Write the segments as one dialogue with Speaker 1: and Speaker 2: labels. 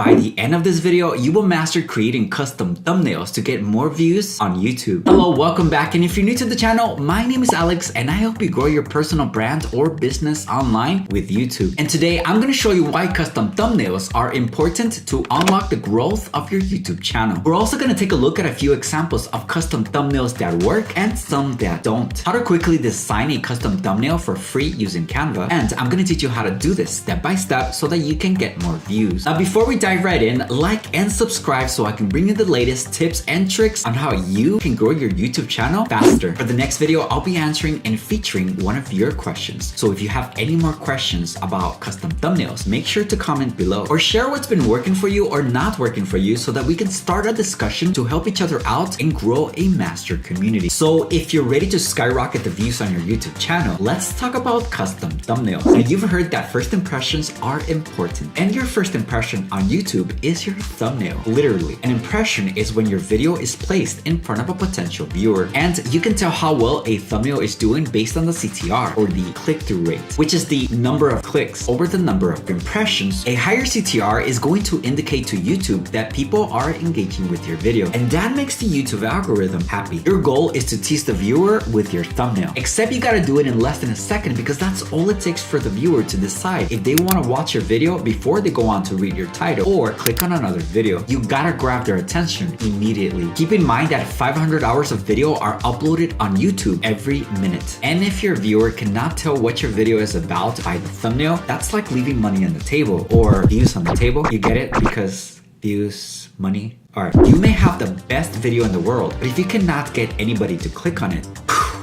Speaker 1: By the end of this video, you will master creating custom thumbnails to get more views on YouTube. Hello, welcome back. And if you're new to the channel, my name is Alex and I help you grow your personal brand or business online with YouTube. And today I'm going to show you why custom thumbnails are important to unlock the growth of your YouTube channel. We're also going to take a look at a few examples of custom thumbnails that work and some that don't. How to quickly design a custom thumbnail for free using Canva. And I'm going to teach you how to do this step by step so that you can get more views. Now, before we dive right in, like and subscribe so I can bring you the latest tips and tricks on how you can grow your YouTube channel faster. For the next video, I'll be answering and featuring one of your questions. So if you have any more questions about custom thumbnails, make sure to comment below or share what's been working for you or not working for you so that we can start a discussion to help each other out and grow a master community. So if you're ready to skyrocket the views on your YouTube channel, let's talk about custom thumbnails. Now, you've heard that first impressions are important, and your first impression on YouTube is your thumbnail. Literally, an impression is when your video is placed in front of a potential viewer, and you can tell how well a thumbnail is doing based on the CTR, or the click-through rate, which is the number of clicks over the number of impressions. A higher CTR is going to indicate to YouTube that people are engaging with your video, and that makes the YouTube algorithm happy. Your goal is to tease the viewer with your thumbnail, except you gotta do it in less than a second because that's all it takes for the viewer to decide if they want to watch your video before they go on to read your title or click on another video. You gotta grab their attention immediately. Keep in mind that 500 hours of video are uploaded on YouTube every minute. And if your viewer cannot tell what your video is about by the thumbnail, that's like leaving money on the table or views on the table. You get it? Because views, money. Alright, you may have the best video in the world, but if you cannot get anybody to click on it,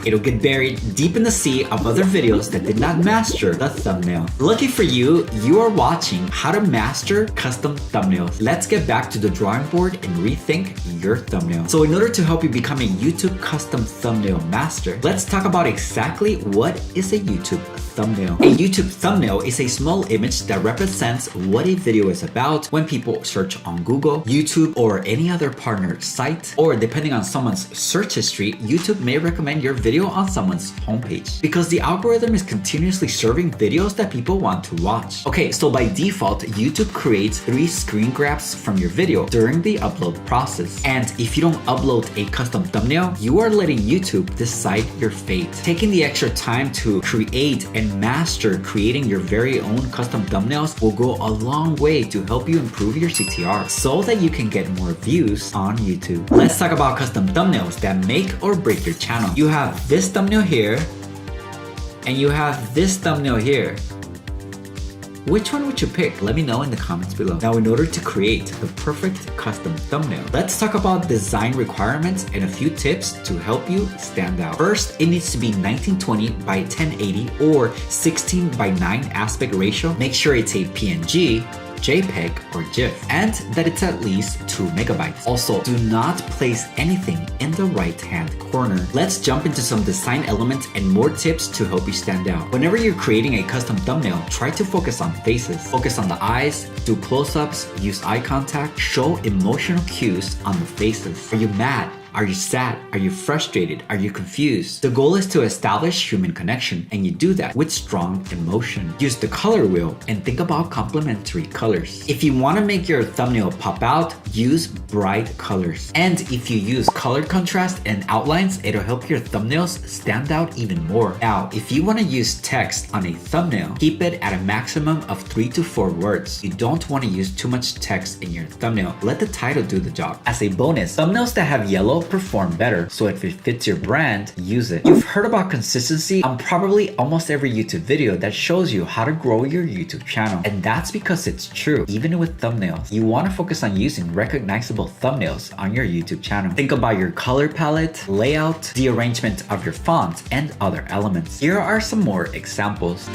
Speaker 1: it'll get buried deep in the sea of other videos that did not master the thumbnail. Lucky for you, you are watching how to master custom thumbnails. Let's get back to the drawing board and rethink your thumbnail. So in order to help you become a YouTube custom thumbnail master, let's talk about exactly what is a YouTube thumbnail. A YouTube thumbnail is a small image that represents what a video is about when people search on Google, YouTube, or any other partner site, or depending on someone's search history, YouTube may recommend your video on someone's homepage because the algorithm is continuously serving videos that people want to watch. Okay, so by default, YouTube creates 3 screen grabs from your video during the upload process. And if you don't upload a custom thumbnail, you are letting YouTube decide your fate. Taking the extra time to create and master creating your very own custom thumbnails will go a long way to help you improve your CTR so that you can get more views on YouTube. Let's talk about custom thumbnails that make or break your channel. You have this thumbnail here, and you have this thumbnail here. Which one would you pick? Let me know in the comments below. Now, in order to create the perfect custom thumbnail, let's talk about design requirements and a few tips to help you stand out. First, it needs to be 1920 by 1080 or 16 by 9 aspect ratio. Make sure it's a PNG, JPEG, or GIF, and that it's at least 2 megabytes. Also, do not place anything in the right-hand corner. Let's jump into some design elements and more tips to help you stand out. Whenever you're creating a custom thumbnail, try to focus on faces. Focus on the eyes, do close-ups, use eye contact, show emotional cues on the faces. Are you mad? Are you sad? Are you frustrated? Are you confused? The goal is to establish human connection, and you do that with strong emotion. Use the color wheel and think about complementary colors. If you want to make your thumbnail pop out, use bright colors. And if you use color contrast and outlines, it'll help your thumbnails stand out even more. Now, if you want to use text on a thumbnail, keep it at a maximum of 3 to 4 words. You don't want to use too much text in your thumbnail. Let the title do the job. As a bonus, thumbnails that have yellow perform better, so if it fits your brand, use it. You've heard about consistency on probably almost every YouTube video that shows you how to grow your YouTube channel, and that's because it's true. Even with thumbnails, you want to focus on using recognizable thumbnails on your YouTube channel. Think about your color palette, layout, the arrangement of your font, and other elements. Here are some more examples.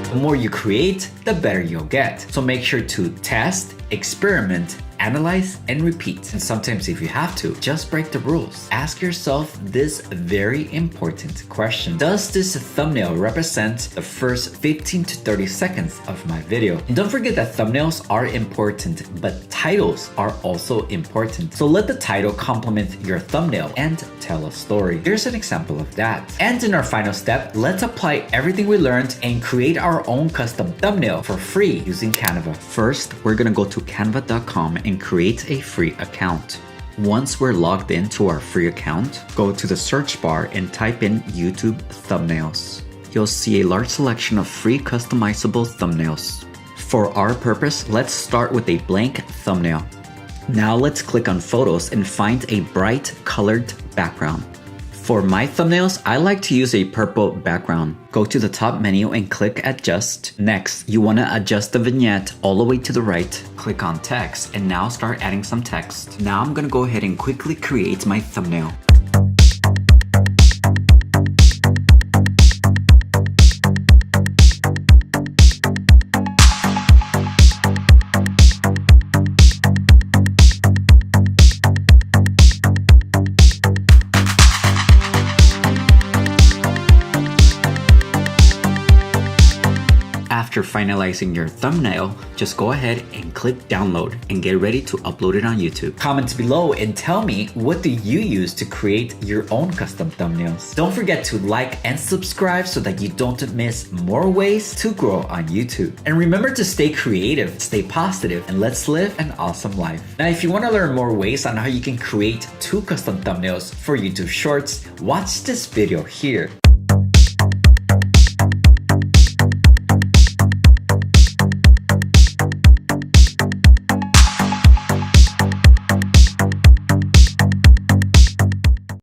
Speaker 1: The more you create, the better you'll get. So make sure to test, experiment, analyze and repeat. And sometimes if you have to, just break the rules. Ask yourself this very important question. Does this thumbnail represent the first 15 to 30 seconds of my video? And don't forget that thumbnails are important, but titles are also important. So let the title complement your thumbnail and tell a story. Here's an example of that. And in our final step, let's apply everything we learned and create our own custom thumbnail for free using Canva. First, we're gonna go to canva.com and create a free account. Once we're logged into our free account, go to the search bar and type in YouTube thumbnails. You'll see a large selection of free customizable thumbnails. For our purpose, let's start with a blank thumbnail. Now let's click on photos and find a bright colored background. For my thumbnails, I like to use a purple background. Go to the top menu and click Adjust. Next, you want to adjust the vignette all the way to the right. Click on Text and now start adding some text. Now I'm going to go ahead and quickly create my thumbnail. After finalizing your thumbnail, just go ahead and click download and get ready to upload it on YouTube. Comment below and tell me, what do you use to create your own custom thumbnails? Don't forget to like and subscribe so that you don't miss more ways to grow on YouTube. And remember to stay creative, stay positive, and let's live an awesome life. Now, if you want to learn more ways on how you can create 2 custom thumbnails for YouTube Shorts, watch this video here.